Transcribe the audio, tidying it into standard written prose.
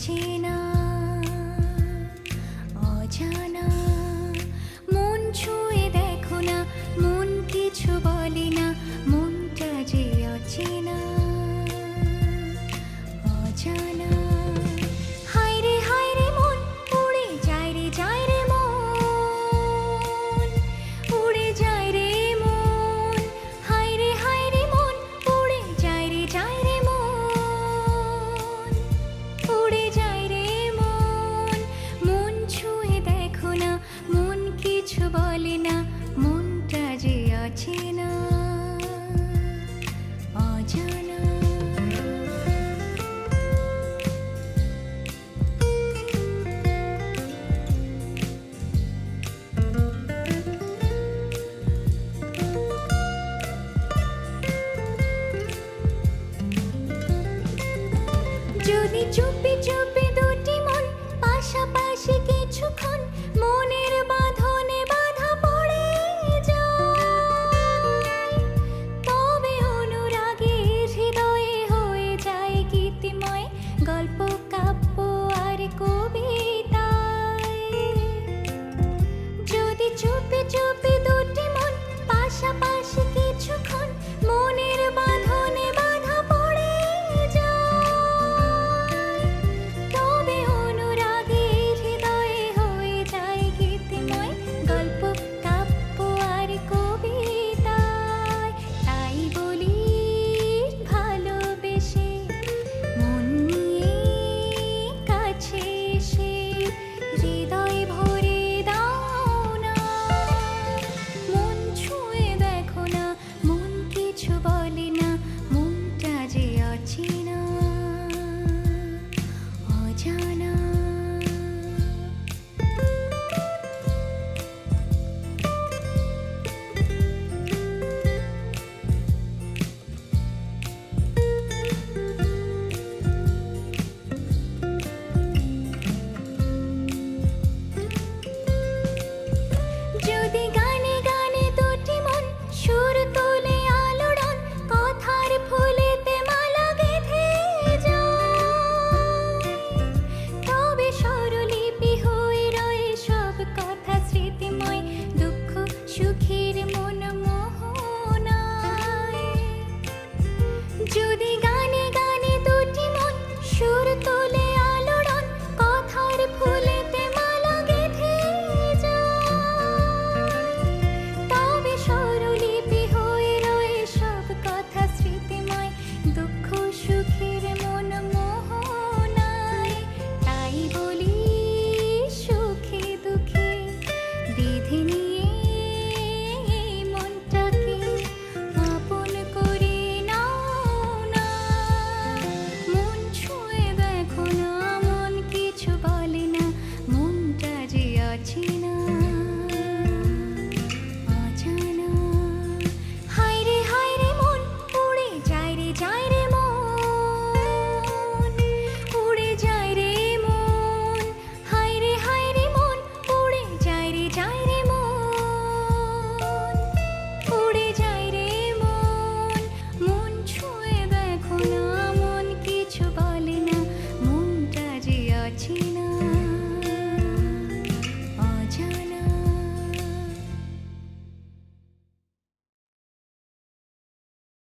অচেনা অজানা। মন ছুঁয়ে দেখো না, মন কিছু বলে না, মনটা যে অচেনা অজানা। হায়রে হায়রে মন উড়ে যায় রে, যায় রে মন, উড়ে যায় রে মন। হায়রে হায়রে মন উড়ে যায় রে, যায় রে মন, উড়ে যায় রে মন। মন ছুঁয়ে দেখো না, মন কিছু বলে না, মনটা যে অচেনা।